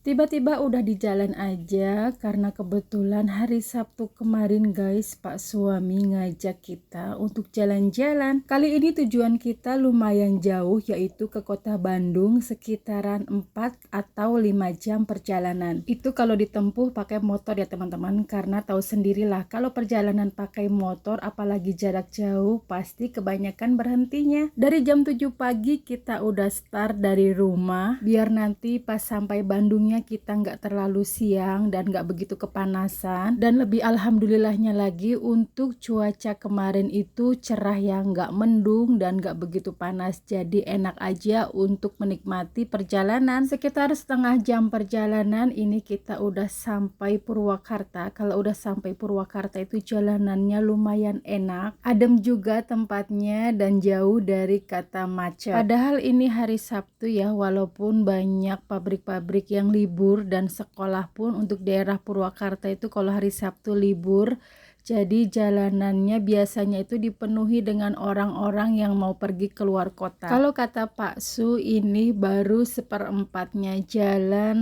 Tiba-tiba udah di jalan aja karena kebetulan hari Sabtu kemarin guys, Pak suami ngajak kita untuk jalan-jalan. Kali ini tujuan kita lumayan jauh, yaitu ke kota Bandung sekitaran 4 atau 5 jam perjalanan. Itu kalau ditempuh pakai motor ya teman-teman, karena tahu sendirilah kalau perjalanan pakai motor apalagi jarak jauh pasti kebanyakan berhentinya. Dari jam 7 pagi kita udah start dari rumah biar nanti pas sampai Bandung kita nggak terlalu siang dan nggak begitu kepanasan. Dan lebih alhamdulillahnya lagi untuk cuaca kemarin itu cerah ya, nggak mendung dan nggak begitu panas, jadi enak aja untuk menikmati perjalanan. Sekitar setengah jam perjalanan ini kita udah sampai Purwakarta. Kalau udah sampai Purwakarta itu jalanannya lumayan enak, adem juga tempatnya dan jauh dari kata macet. Padahal ini hari Sabtu ya, walaupun banyak pabrik-pabrik yang libur dan sekolah pun untuk daerah Purwakarta itu kalau hari Sabtu libur. Jadi jalanannya biasanya itu dipenuhi dengan orang-orang yang mau pergi keluar kota. Kalau kata Pak Su, ini baru seperempatnya jalan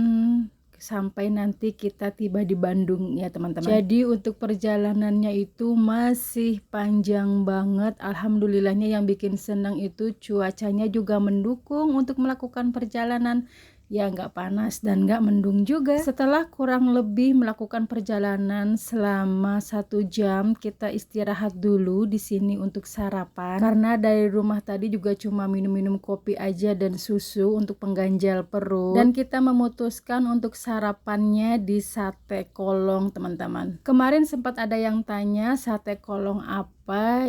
sampai nanti kita tiba di Bandung ya teman-teman. Jadi untuk perjalanannya itu masih panjang banget. Alhamdulillahnya yang bikin senang itu cuacanya juga mendukung untuk melakukan perjalanan. Ya nggak panas dan nggak mendung juga. Setelah kurang lebih melakukan perjalanan selama 1 jam, kita istirahat dulu di sini untuk sarapan. Karena dari rumah tadi juga cuma minum-minum kopi aja dan susu untuk pengganjal perut. Dan kita memutuskan untuk sarapannya di sate kolong teman-teman. Kemarin sempat ada yang tanya sate kolong apa.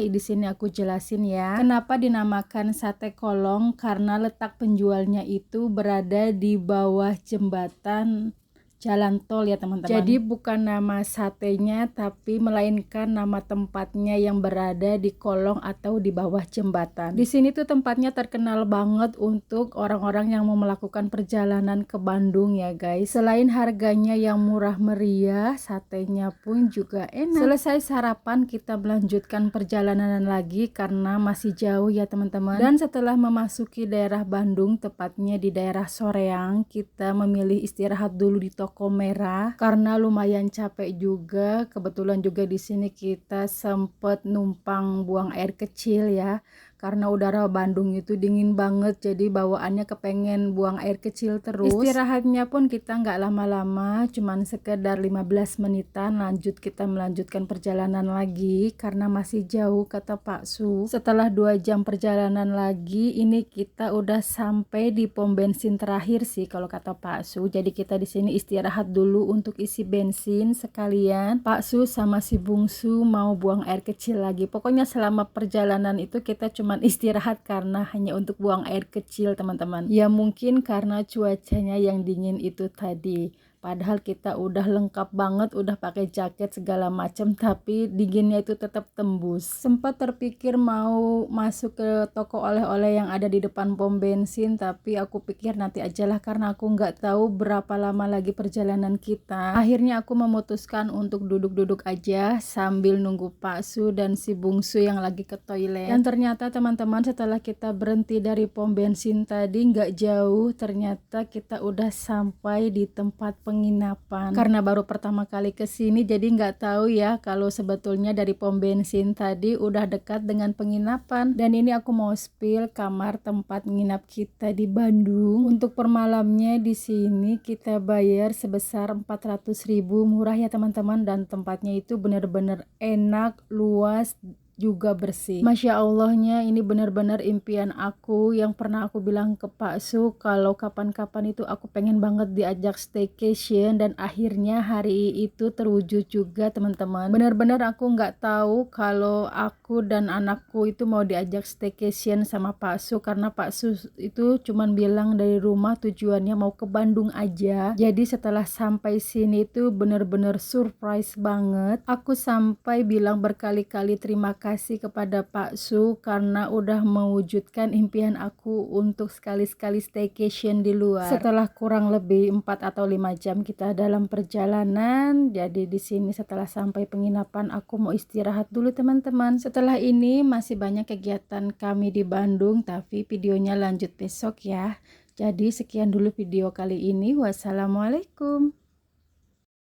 Di sini aku jelasin ya. Kenapa dinamakan sate kolong? Karena letak penjualnya itu berada di bawah jembatan jalan tol ya teman-teman. Jadi bukan nama satenya tapi melainkan nama tempatnya yang berada di kolong atau di bawah jembatan. Di sini tuh tempatnya terkenal banget untuk orang-orang yang mau melakukan perjalanan ke Bandung ya guys. Selain harganya yang murah meriah, satenya pun juga enak. Selesai sarapan kita melanjutkan perjalanan lagi karena masih jauh ya teman-teman. Dan setelah memasuki daerah Bandung, tepatnya di daerah Soreang, kita memilih istirahat dulu di toko merah karena lumayan capek juga. Kebetulan juga di sini kita sempet numpang buang air kecil ya, karena udara Bandung itu dingin banget, jadi bawaannya kepengen buang air kecil terus. Istirahatnya pun kita nggak lama-lama, cuman sekedar 15 menitan. Kita melanjutkan perjalanan lagi karena masih jauh kata Pak Su. Setelah 2 jam perjalanan lagi, ini kita udah sampai di pom bensin terakhir sih kalau kata Pak Su. Jadi kita di sini istirahat dulu untuk isi bensin sekalian. Pak Su sama si bungsu mau buang air kecil lagi. Pokoknya selama perjalanan itu kita cuma istirahat karena hanya untuk buang air kecil teman-teman. Ya mungkin karena cuacanya yang dingin itu tadi. Padahal kita udah lengkap banget, udah pakai jaket segala macam, tapi dinginnya itu tetap tembus. Sempat terpikir mau masuk ke toko oleh-oleh yang ada di depan pom bensin, tapi aku pikir nanti ajalah karena aku nggak tahu berapa lama lagi perjalanan kita. Akhirnya aku memutuskan untuk duduk-duduk aja sambil nunggu Pak Su dan si bungsu yang lagi ke toilet. Dan ternyata teman-teman, setelah kita berhenti dari pom bensin tadi nggak jauh, ternyata kita udah sampai di tempat penginapan. Karena baru pertama kali ke sini jadi nggak tahu ya kalau sebetulnya dari pom bensin tadi udah dekat dengan penginapan. Dan ini aku mau spill kamar tempat nginap kita di Bandung. Untuk per malamnya di sini kita bayar sebesar 400.000, murah ya teman-teman, dan tempatnya itu bener-bener enak, luas, juga bersih. Masya Allahnya ini benar-benar impian aku yang pernah aku bilang ke Pak Su kalau kapan-kapan itu aku pengen banget diajak staycation, dan akhirnya hari itu terwujud juga teman-teman. Benar-benar aku nggak tahu kalau aku dan anakku itu mau diajak staycation sama Pak Su, karena Pak Su itu cuman bilang dari rumah tujuannya mau ke Bandung aja. Jadi setelah sampai sini itu benar-benar surprise banget. Aku sampai bilang berkali-kali terima kasih kepada Pak Su karena udah mewujudkan impian aku untuk sekali-sekali staycation di luar. Setelah kurang lebih 4 atau 5 jam kita dalam perjalanan, jadi di sini setelah sampai penginapan aku mau istirahat dulu teman-teman. Setelah ini masih banyak kegiatan kami di Bandung, tapi videonya lanjut besok ya. Jadi sekian dulu video kali ini. Wassalamualaikum.